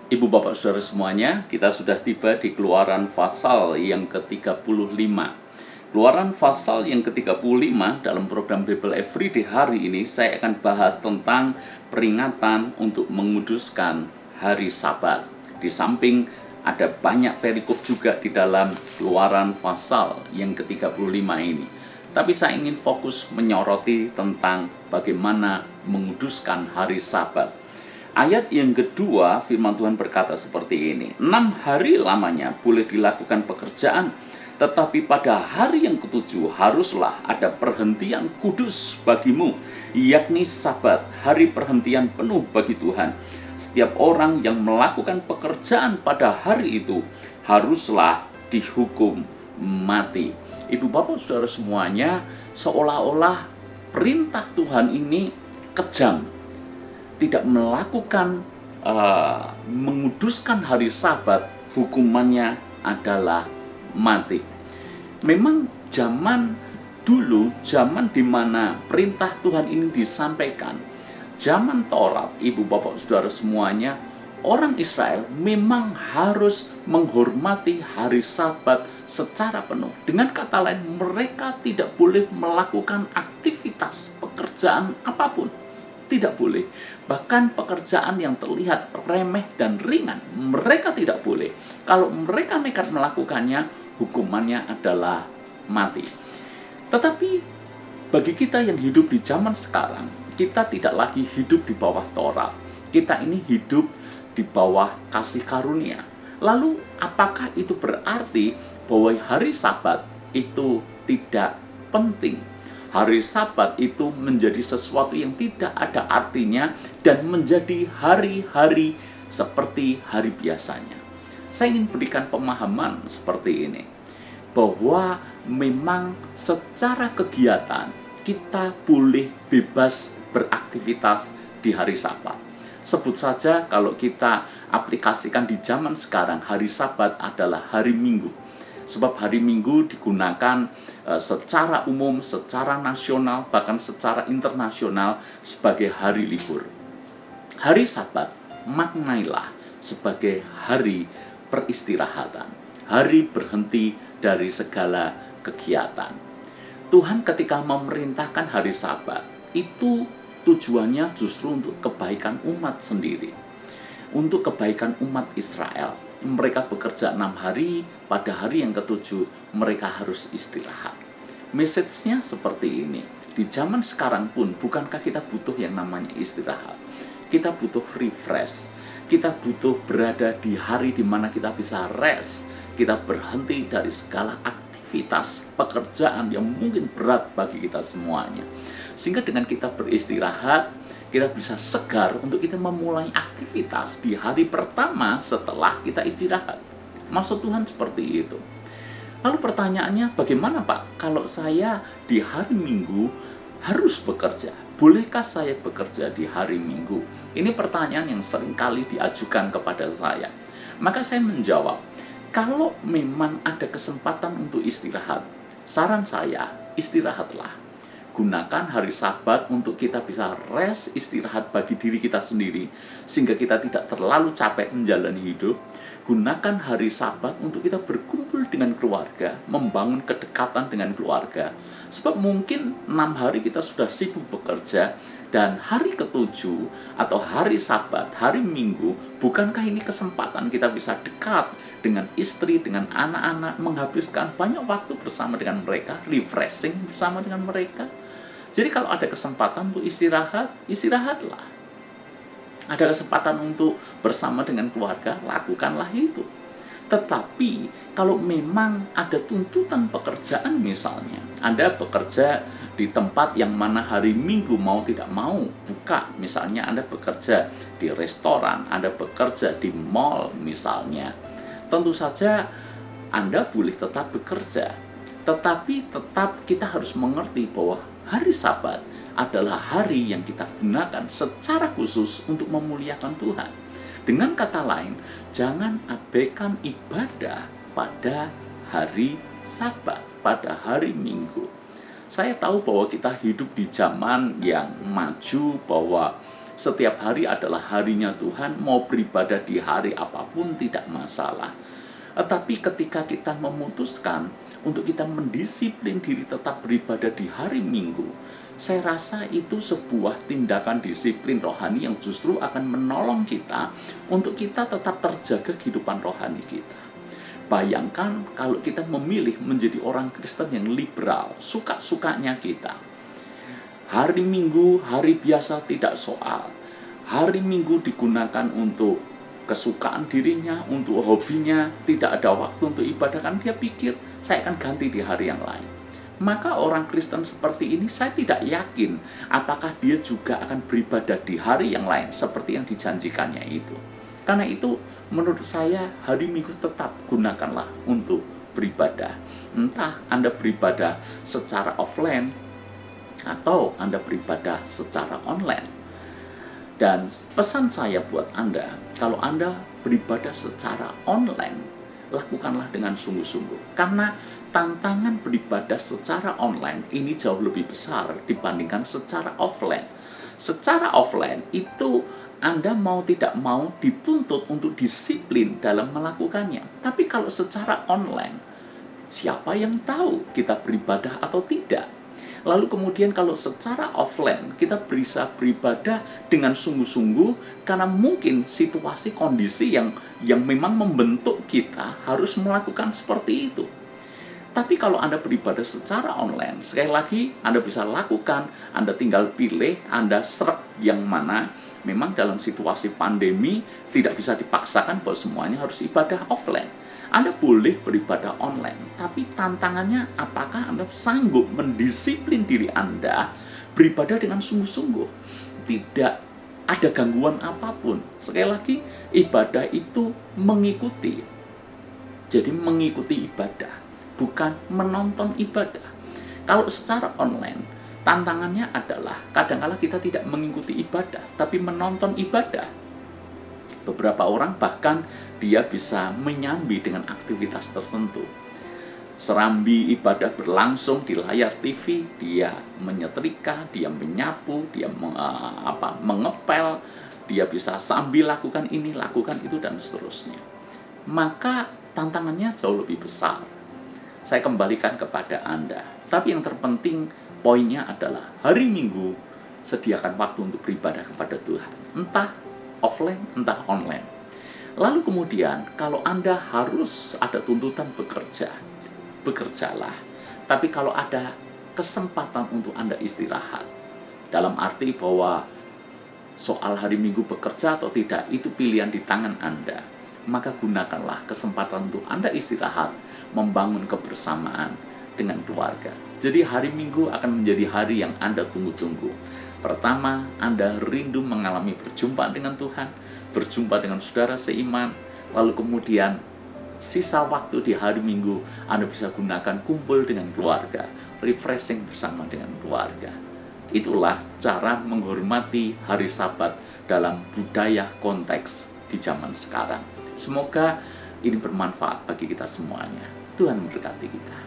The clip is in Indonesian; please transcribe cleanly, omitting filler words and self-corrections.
Ibu bapak saudara semuanya, kita sudah tiba di Keluaran pasal yang ke-35. Keluaran pasal yang ke-35 dalam program Bible Everyday hari ini saya akan bahas tentang peringatan untuk menguduskan hari Sabat. Di samping ada banyak perikop juga di dalam Keluaran pasal yang ke-35 ini. Tapi saya ingin fokus menyoroti tentang bagaimana menguduskan hari Sabat. Ayat yang kedua, firman Tuhan berkata seperti ini. 6 hari lamanya boleh dilakukan pekerjaan, tetapi pada hari yang ketujuh haruslah ada perhentian kudus bagimu, yakni Sabat, hari perhentian penuh bagi Tuhan. Setiap orang yang melakukan pekerjaan pada hari itu haruslah dihukum mati. Ibu bapak saudara semuanya, seolah-olah perintah Tuhan ini kejam, tidak melakukan menguduskan hari Sabat, hukumannya adalah mati. Memang zaman dulu, zaman di mana perintah Tuhan ini disampaikan, zaman Taurat, ibu bapak saudara semuanya, orang Israel memang harus menghormati hari Sabat secara penuh. Dengan kata lain, mereka tidak boleh melakukan aktivitas pekerjaan apapun. Tidak boleh. Bahkan pekerjaan yang terlihat remeh dan ringan, mereka tidak boleh. Kalau mereka nekat melakukannya, hukumannya adalah mati. Tetapi bagi kita yang hidup di zaman sekarang, kita tidak lagi hidup di bawah Taurat. Kita ini hidup di bawah kasih karunia. Lalu apakah itu berarti bahwa hari Sabat itu tidak penting? Hari Sabat itu menjadi sesuatu yang tidak ada artinya dan menjadi hari-hari seperti hari biasanya. Saya ingin berikan pemahaman seperti ini, bahwa memang secara kegiatan kita boleh bebas beraktivitas di hari Sabat. Sebut saja kalau kita aplikasikan di zaman sekarang, hari Sabat adalah hari Minggu. Sebab hari Minggu digunakan secara umum, secara nasional, bahkan secara internasional sebagai hari libur. Hari Sabat maknailah sebagai hari peristirahatan, hari berhenti dari segala kegiatan. Tuhan ketika memerintahkan hari Sabat, itu tujuannya justru untuk kebaikan umat sendiri, untuk kebaikan umat Israel. Mereka bekerja 6 hari, pada hari yang ketujuh mereka harus istirahat. Message-nya seperti ini. Di zaman sekarang pun, bukankah kita butuh yang namanya istirahat? Kita butuh refresh. Kita butuh berada di hari di mana kita bisa rest. Kita berhenti dari segala aktivitas pekerjaan yang mungkin berat bagi kita semuanya. Sehingga dengan kita beristirahat, kita bisa segar untuk kita memulai aktivitas di hari pertama setelah kita istirahat. Maksud Tuhan seperti itu. Lalu pertanyaannya, bagaimana Pak kalau saya di hari Minggu harus bekerja? Bolehkah saya bekerja di hari Minggu? Ini pertanyaan yang seringkali diajukan kepada saya. Maka saya menjawab, kalau memang ada kesempatan untuk istirahat, saran saya, istirahatlah. Gunakan hari Sabat untuk kita bisa rest, istirahat bagi diri kita sendiri, sehingga kita tidak terlalu capek menjalani hidup. Gunakan hari Sabat untuk kita berkumpul dengan keluarga, membangun kedekatan dengan keluarga. Sebab mungkin 6 hari kita sudah sibuk bekerja, dan hari ketujuh atau hari Sabat, hari Minggu, bukankah ini kesempatan kita bisa dekat dengan istri, dengan anak-anak, menghabiskan banyak waktu bersama dengan mereka, refreshing bersama dengan mereka. Jadi kalau ada kesempatan untuk istirahat, istirahatlah. Ada kesempatan untuk bersama dengan keluarga, lakukanlah itu. Tetapi kalau memang ada tuntutan pekerjaan misalnya, Anda bekerja di tempat yang mana hari Minggu mau tidak mau buka, misalnya Anda bekerja di restoran, Anda bekerja di mall misalnya, tentu saja Anda boleh tetap bekerja. Tetapi tetap kita harus mengerti bahwa hari Sabat adalah hari yang kita gunakan secara khusus untuk memuliakan Tuhan. Dengan kata lain, jangan abaikan ibadah pada hari Sabat, pada hari Minggu. Saya tahu bahwa kita hidup di zaman yang maju, bahwa Setiap hari adalah harinya Tuhan, mau beribadah di hari apapun tidak masalah. Tetapi ketika kita memutuskan untuk kita mendisiplin diri tetap beribadah di hari Minggu, saya rasa itu sebuah tindakan disiplin rohani yang justru akan menolong kita untuk kita tetap terjaga kehidupan rohani kita. Bayangkan kalau kita memilih menjadi orang Kristen yang liberal, suka-sukanya kita. Hari Minggu, hari biasa tidak soal. Hari Minggu digunakan untuk kesukaan dirinya, untuk hobinya, tidak ada waktu untuk ibadah, kan dia pikir saya akan ganti di hari yang lain. Maka orang Kristen seperti ini saya tidak yakin apakah dia juga akan beribadah di hari yang lain seperti yang dijanjikannya itu. Karena itu menurut saya hari Minggu tetap gunakanlah untuk beribadah. Entah Anda beribadah secara offline atau Anda beribadah secara online. Dan pesan saya buat Anda, kalau Anda beribadah secara online, lakukanlah dengan sungguh-sungguh. Karena tantangan beribadah secara online ini jauh lebih besar dibandingkan secara offline. Secara offline itu Anda mau tidak mau dituntut untuk disiplin dalam melakukannya. Tapi kalau secara online, siapa yang tahu kita beribadah atau tidak? Lalu kemudian kalau secara offline kita bisa beribadah dengan sungguh-sungguh karena mungkin situasi kondisi yang memang membentuk kita harus melakukan seperti itu. Tapi kalau Anda beribadah secara online, sekali lagi Anda bisa lakukan, Anda tinggal pilih, Anda seret yang mana. Memang dalam situasi pandemi tidak bisa dipaksakan bahwa semuanya harus ibadah offline. Anda boleh beribadah online, tapi tantangannya apakah Anda sanggup mendisiplin diri Anda beribadah dengan sungguh-sungguh. Tidak ada gangguan apapun. Sekali lagi, ibadah itu mengikuti. Jadi mengikuti ibadah, bukan menonton ibadah. Kalau secara online, tantangannya adalah kadang-kala kita tidak mengikuti ibadah, tapi menonton ibadah. Beberapa orang bahkan dia bisa menyambi dengan aktivitas tertentu. Serambi ibadah berlangsung di layar TV, dia menyetrika, dia menyapu, dia mengepel, dia bisa sambil lakukan ini, lakukan itu, dan seterusnya. Maka tantangannya jauh lebih besar. Saya kembalikan kepada Anda. Tapi yang terpenting poinnya adalah hari Minggu sediakan waktu untuk beribadah kepada Tuhan. Entah offline, entah online. Lalu kemudian, kalau Anda harus ada tuntutan bekerja, bekerjalah. Tapi kalau ada kesempatan untuk Anda istirahat, dalam arti bahwa soal hari Minggu bekerja atau tidak, itu pilihan di tangan Anda. Maka gunakanlah kesempatan untuk Anda istirahat, membangun kebersamaan dengan keluarga. Jadi hari Minggu akan menjadi hari yang Anda tunggu-tunggu. Pertama, Anda rindu mengalami perjumpaan dengan Tuhan, berjumpa dengan saudara seiman, lalu kemudian sisa waktu di hari Minggu Anda bisa gunakan kumpul dengan keluarga, refreshing bersama dengan keluarga. Itulah cara menghormati hari Sabat dalam budaya konteks di zaman sekarang. Semoga ini bermanfaat bagi kita semuanya. Tuhan memberkati kita.